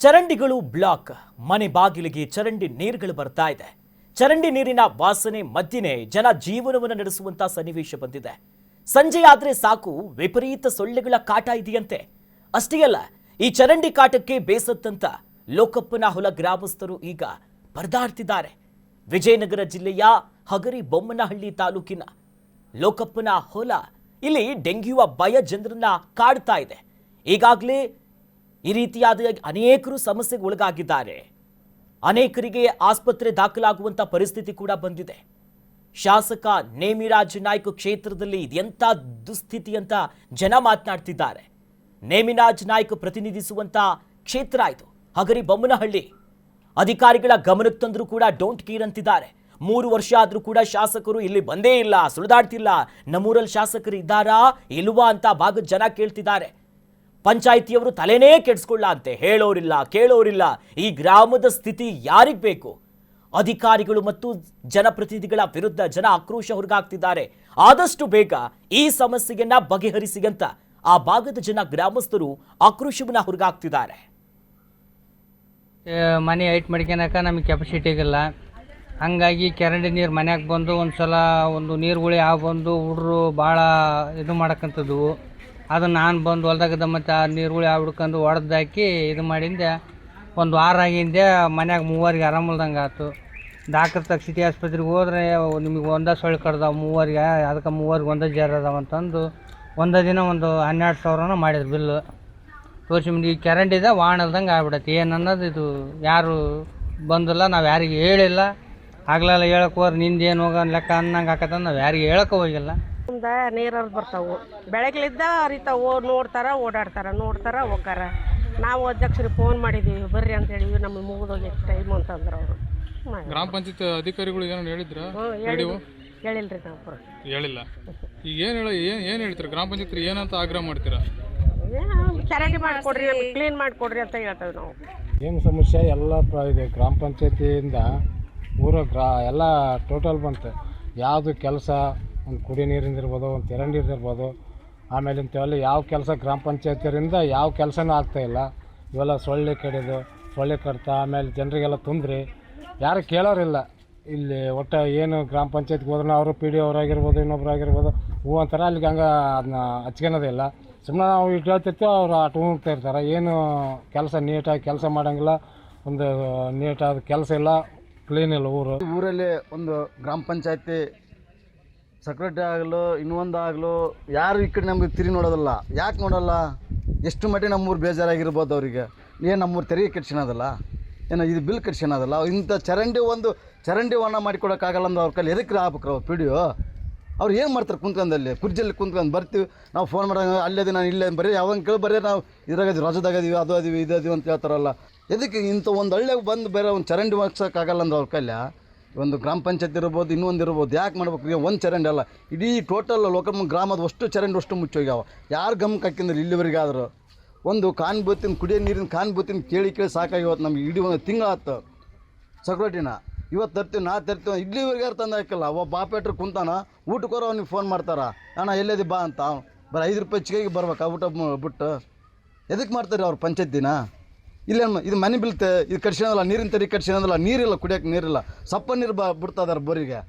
ಚರಂಡಿಗಳು block, ಮನೆ ಬಾಗಿಲಿಗೆ ಚರಂಡಿ ನೀರುಗಳು ಬರ್ತಾ ಇದೆ. ಚರಂಡಿ ನೀರಿನ ವಾಸನೆ ಮಧ್ಯೆ ಜನ ಜೀವನವನ್ನು ನಡೆಸುವಂತ ಸನ್ನಿವೇಶ ಬಂದಿದೆ. ಸಂಜೆ ಆದ್ರೆ ಸಾಕು ವಿಪರೀತ ಸೊಳ್ಳೆಗಳ ಕಾಟ ಇದೆಯಂತೆ. ಅಷ್ಟೇ ಅಲ್ಲ, ಈ ಚರಂಡಿ ಕಾಟಕ್ಕೆ ಬೇಸತ್ತಂತ ಲೋಕಪ್ಪನ ಹೊಲ ಗ್ರಾಮಸ್ಥರು ಈಗ ಪರದಾಡ್ತಿದ್ದಾರೆ. ವಿಜಯನಗರ ಜಿಲ್ಲೆಯ ಹಗರಿ ಬೊಮ್ಮನಹಳ್ಳಿ ತಾಲೂಕಿನ ಲೋಕಪ್ಪನ ಹೊಲ, ಇಲ್ಲಿ ಡೆಂಗ್ಯೂ ಭಯ ಜನರನ್ನ ಕಾಡ್ತಾ ಇದೆ. ಈಗಾಗಲೇ ಈ ರೀತಿಯಾದ ಅನೇಕರು ಸಮಸ್ಯೆಗೆ ಒಳಗಾಗಿದ್ದಾರೆ. ಅನೇಕರಿಗೆ ಆಸ್ಪತ್ರೆ ದಾಖಲಾಗುವಂತ ಪರಿಸ್ಥಿತಿ ಕೂಡ ಬಂದಿದೆ. ಶಾಸಕ ನೇಮಿರಾಜ್ ನಾಯ್ಕ ಕ್ಷೇತ್ರದಲ್ಲಿ ಇದೆಂತ ದುಸ್ಥಿತಿ ಅಂತ ಜನ ಮಾತನಾಡ್ತಿದ್ದಾರೆ. ನೇಮಿರಾಜ್ ನಾಯ್ಕ ಪ್ರತಿನಿಧಿಸುವಂತ ಕ್ಷೇತ್ರ ಇದು ಹಗರಿ ಬೊಮ್ಮನಹಳ್ಳಿ. ಅಧಿಕಾರಿಗಳ ಗಮನಕ್ಕೆ ತಂದರೂ ಕೂಡ ಡೋಂಟ್ ಕೇರ್ ಅಂತಿದ್ದಾರೆ. 3 ವರ್ಷ ಆದ್ರೂ ಕೂಡ ಶಾಸಕರು ಇಲ್ಲಿ ಬಂದೇ ಇಲ್ಲ, ಸುಳಿದಾಡ್ತಿಲ್ಲ. ನಮ್ಮೂರಲ್ಲಿ ಶಾಸಕರು ಇದ್ದಾರಾ ಇಲ್ವಾ ಅಂತ ಭಾಗದ ಜನ ಕೇಳ್ತಿದ್ದಾರೆ. ಪಂಚಾಯಿತಿಯವರು ತಲೆನೇ ಕೆಡಿಸ್ಕೊಳ್ಳ ಅಂತೆ, ಹೇಳೋರಿಲ್ಲ ಕೇಳೋರಿಲ್ಲ. ಈ ಗ್ರಾಮದ ಸ್ಥಿತಿ ಯಾರಿಗೆ ಬೇಕು? ಅಧಿಕಾರಿಗಳು ಮತ್ತು ಜನಪ್ರತಿನಿಧಿಗಳ ವಿರುದ್ಧ ಜನ ಆಕ್ರೋಶ ಹೊರಗಾಗ್ತಿದ್ದಾರೆ. ಆದಷ್ಟು ಬೇಗ ಈ ಸಮಸ್ಯೆಯನ್ನ ಬಗೆಹರಿಸಿ ಅಂತ ಆ ಭಾಗದ ಜನ ಗ್ರಾಮಸ್ಥರು ಆಕ್ರೋಶವನ್ನ ಹೊರಗಾಗ್ತಿದ್ದಾರೆ. ಮನೆ ಹೈಟ್ ಮಾಡ್ಕೊಳಕ ನಮಗೆ ಕೆಪಾಸಿಟಿಗಿಲ್ಲ. ಹಂಗಾಗಿ ಚರಂಡಿ ನೀರು ಮನ್ಯಾಗ ಬಂದು ಒಂದು ನೀರುಗಳು ಯಾವ ಬಂದು ಹುಡ್ರು ಭಾಳ ಇದು ಮಾಡಕ್ಕಂಥದ್ದು. ಅದು ನಾನು ಬಂದು ಹೊಲ್ದಾಗದ ಮತ್ತು ಆ ನೀರುಗಳು ಯಾವ ಹುಡ್ಕೊಂಡು ಹೊಡೆದಾಕಿ ಇದು ಮಾಡಿಂದೆ ಒಂದು ವಾರ ಆಗಿಂದೆ ಮನ್ಯಾಗ 3 ಆರಾಮಲ್ದಂಗೆ ಆಯ್ತು. ಡಾಕ್ಟರ್ ತಗ ಸಿಟಿ ಆಸ್ಪತ್ರೆಗೆ ಹೋದ್ರೆ ನಿಮಗೆ ಒಂದೇ ಸೊಳ್ಳೆ ಕಡ್ದಾವ 3 ಅದಕ್ಕೆ 3 ಒಂದೇ ಜೇರ್ ಅದಾವ ಅಂತಂದು ಒಂದೇ ದಿನ ಒಂದು 12,000 ಮಾಡಿದ್ರು ಬಿಲ್ಲು ತೋರಿಸಿ. ಈ ಚರಂಡಿದ ವಾಣಲ್ದಂಗೆ ಆಗ್ಬಿಡತ್ತೆ. ಏನು ಅನ್ನೋದು ಇದು ಯಾರು ಬಂದಿಲ್ಲ, ನಾವು ಯಾರಿಗೆ ಹೇಳಿಲ್ಲ. ಆಗ್ಲೆಲ್ಲ ಹೇಳಕ್ಕೆ ಹೋದ್ರೆ ನಿಂದೇನು ಹೋಗೋ ಲೆಕ್ಕ ಅನ್ನಂಗೆ ಹಾಕತ್ತಂದು ನಾವು ಯಾರಿಗೆ ಹೇಳಕ್ಕೆ ಹೋಗಿಲ್ಲ. ನೀರು ಬರ್ತಾವೆ, ಬೆಳಗ್ಲಿದ್ದ ಹರಿತಾವು, ನೋಡ್ತಾರ ಹೋಗಾರ. ನಾವು ಅಧ್ಯಕ್ಷರಿಗೆ ಫೋನ್ ಮಾಡಿದ್ದೀವಿ, ಬರ್ರಿ ಅಂತ ಹೇಳಿವಿ. ನಮಗೆ ಮುಗಿದೋಗಿ ಟೈಮ್ ಅಂತಂದ್ರೆ ಅವರು ಗ್ರಾಮ ಪಂಚಾಯತ್ ಅಧಿಕಾರಿಗಳು ಏನೋ ಹೇಳಿದ್ರ? ಹೇಳಿಲ್ರಿ ನಾವು ಹೇಳಿಲ್ಲ. ಈಗ ಏನು ಹೇಳ್ತೀರಾ? ಗ್ರಾಮ ಪಂಚಾಯತ್ ಏನಂತ ಆಗ್ರಹ ಮಾಡ್ತೀರಾ? ಚರಂಡಿ ಮಾಡಿಕೊಡ್ರಿ, ಕ್ಲೀನ್ ಮಾಡಿಕೊಡ್ರಿ ಅಂತ ಹೇಳ್ತೇವೆ ನಾವು. ಏನು ಸಮಸ್ಯೆ ಎಲ್ಲ ಇದೆ. ಗ್ರಾಮ ಪಂಚಾಯತಿಯಿಂದ ಎಲ್ಲ ಟೋಟಲ್ ಬಂತು. ಯಾವುದು ಕೆಲಸ, ಒಂದು ಕುಡಿ ನೀರಿಂದ ಇರ್ಬೋದು, ಒಂದು ಚರಂಡಿ ಇರ್ಬೋದು, ಆಮೇಲೆ ಇಂಥವೆಲ್ಲ ಯಾವ ಕೆಲಸ ಗ್ರಾಮ ಪಂಚಾಯತಿಯಿಂದ ಯಾವ ಕೆಲಸನೂ ಆಗ್ತಾಯಿಲ್ಲ. ಇವೆಲ್ಲ ಸೊಳ್ಳೆ ಕಡಿದು ಸೊಳ್ಳೆ ಕಡ್ತಾ, ಆಮೇಲೆ ಜನರಿಗೆಲ್ಲ ತೊಂದರೆ, ಯಾರು ಕೇಳೋರಿಲ್ಲ. ಇಲ್ಲಿ ಒಟ್ಟು ಏನು ಗ್ರಾಮ ಪಂಚಾಯತ್ಗೆ ಹೋದ್ರೂ ಅವರು ಪಿ ಡಿ ಅವರಾಗಿರ್ಬೋದು, ಇನ್ನೊಬ್ರು ಆಗಿರ್ಬೋದು, ಹೂ ಅಂತಾರೆ. ಅಲ್ಲಿಗೆ ಹಂಗೆ ಅದನ್ನ ಹಚ್ಕೊಳೋದಿಲ್ಲ. ಸುಮ್ಮನೆ ನಾವು ಇಟ್ಟು ಹೇಳ್ತಿರ್ತೀವಿ, ಅವರು ಆಟ ಹೋಗ್ತಾ ಇರ್ತಾರೆ. ಏನು ಕೆಲಸ ನೀಟಾಗಿ ಕೆಲಸ ಮಾಡೋಂಗಿಲ್ಲ, ಒಂದು ನೀಟಾದ ಕೆಲಸ ಇಲ್ಲ, ಕ್ಲೀನ್ ಇಲ್ಲ ಊರಲ್ಲಿ. ಒಂದು ಗ್ರಾಮ ಪಂಚಾಯತಿ ಸೆಕ್ರೆಟರಿ ಆಗಲು ಇನ್ನೊಂದು ಆಗಲು ಯಾರು ಈ ಕಡೆ ನಮಗೆ ತಿರುಗಿ ನೋಡೋದಿಲ್ಲ. ಯಾಕೆ ನೋಡೋಲ್ಲ? ಎಷ್ಟು ಮಟ್ಟಿಗೆ ನಮ್ಮೂರು ಬೇಜಾರಾಗಿರ್ಬೋದು ಅವರಿಗೆ. ಏನು ನಮ್ಮೂರು ತೆರಿಗೆ ಕಟ್ಸಿನೋದಲ್ಲ, ಏನೋ ಇದು ಬಿಲ್ ಕಟ್ಸಿನೋದಲ್ಲ. ಇಂಥ ಚರಂಡಿ ವನ ಮಾಡಿಕೊಡೋಕ್ಕಾಗಲ್ಲ ಅಂದ್ರೆ ಅವ್ರ ಕೈಲಿ ಎದಕ್ಕೆ ಆಗ್ಬೇಕು? ಅವ್ರು ಪಿ ಡಿ ಒ ಅವ್ರು ಏನು ಮಾಡ್ತಾರೆ? ಕುಂತ್ಕೊಂಡಲ್ಲಿ ಕುರ್ಜಿಯಲ್ಲಿ ಕುಂತ್ಕೊಂಡು ಬರ್ತೀವಿ ನಾವು, ಫೋನ್ ಮಾಡೋಂಗ ಅಲ್ಲೇ ನಾನು ಇಲ್ಲೇ ಬರೀ ಯಾವಾಗ ಕೇಳಿ ಬರೀ ನಾವು ಇದ್ರಾಗದೀವಿ, ರಜದಾಗದೀವಿ, ಅದು ಅದೀವಿ, ಇದೀವಿ ಅಂತ ಹೇಳ್ತಾರಲ್ಲ. ಎದಕ್ಕೆ ಇಂಥ ಒಂದು ಹಳ್ಳಿಗೆ ಬಂದು ಬೇರೆ ಒಂದು ಚರಂಡಿ ಮಾಡ್ಸೋಕ್ಕಾಗಲ್ಲ ಅಂದ್ರೆ ಅವ್ರ ಕೈಲಿ? ಒಂದು ಗ್ರಾಮ ಪಂಚಾಯತ್ ಇರ್ಬೋದು, ಇನ್ನೊಂದು ಇರ್ಬೋದು, ಯಾಕೆ ಮಾಡ್ಬೇಕು? ಒಂದು ಚರಂಡಿ ಅಲ್ಲ, ಇಡೀ ಟೋಟಲ್ ಲೋಕಲ್ ಗ್ರಾಮದ ಅಷ್ಟು ಚರಂಡಿ ಅಷ್ಟು ಮುಚ್ಚೋಗ್ಯಾವ. ಯಾರು ಗಮನಕ್ಕೆ ಹಾಕಿದ್ರೆ ಇಲ್ಲಿವರೆಗೆ ಆದರೂ ಒಂದು ಕಾನ್ಬೂತಿನ ಕುಡಿಯೋ ನೀರಿನ ಕಾನ್ಬೂತಿನ ಕೇಳಿ ಸಾಕಾಗಿ ಇವತ್ತು ನಮ್ಗೆ ಇಡೀ ಒಂದು ತಿಂಗಳಾಯ್ತು. ಸೆಕ್ಯೂರಿಟಿನ ಇವತ್ತು ತರ್ತೀವಿ, ನಾ ತರ್ತೀವಿ, ಇಲ್ಲಿವರೆಗೆ ಯಾರು ತಂದು ಹಾಕಿಲ್ಲ. ಒಬ್ಬ ಬಾಪೇಟ್ರು ಕುಂತಾನ, ಊಟಕ್ಕೋರು ಅವ್ನಿಗೆ ಫೋನ್ ಮಾಡ್ತಾರ, ಅಣ್ಣ ಎಲ್ಲೇದಿ ಬಾ ಅಂತ. ಬರೀ 5 ರೂಪಾಯಿ ಚಿಕೆಗೆ ಬರ್ಬೇಕು, ಊಟ ಬಿಟ್ಟು ಎದಕ್ಕೆ ಮಾಡ್ತಾರೆ ಅವ್ರು ಪಂಚಾಯತಿನ? ಇಲ್ಲೇನು ಇದು ಮನೆ ಬೀಳ್ತೆ, ಇದು ಕಟ್ಸಿನೋದಲ್ಲ, ನೀರಿನ ತೆರಿಗೆ ಕಟ್ಸಿನೋದಲ್ಲ, ನೀರಿಲ್ಲ, ಕುಡಿಯೋಕೆ ನೀರಿಲ್ಲ, ಸಪ್ಪ ನೀರು ಬಿಡ್ತಾ ಇದಾರೆ ಬೋರಿಗೆ.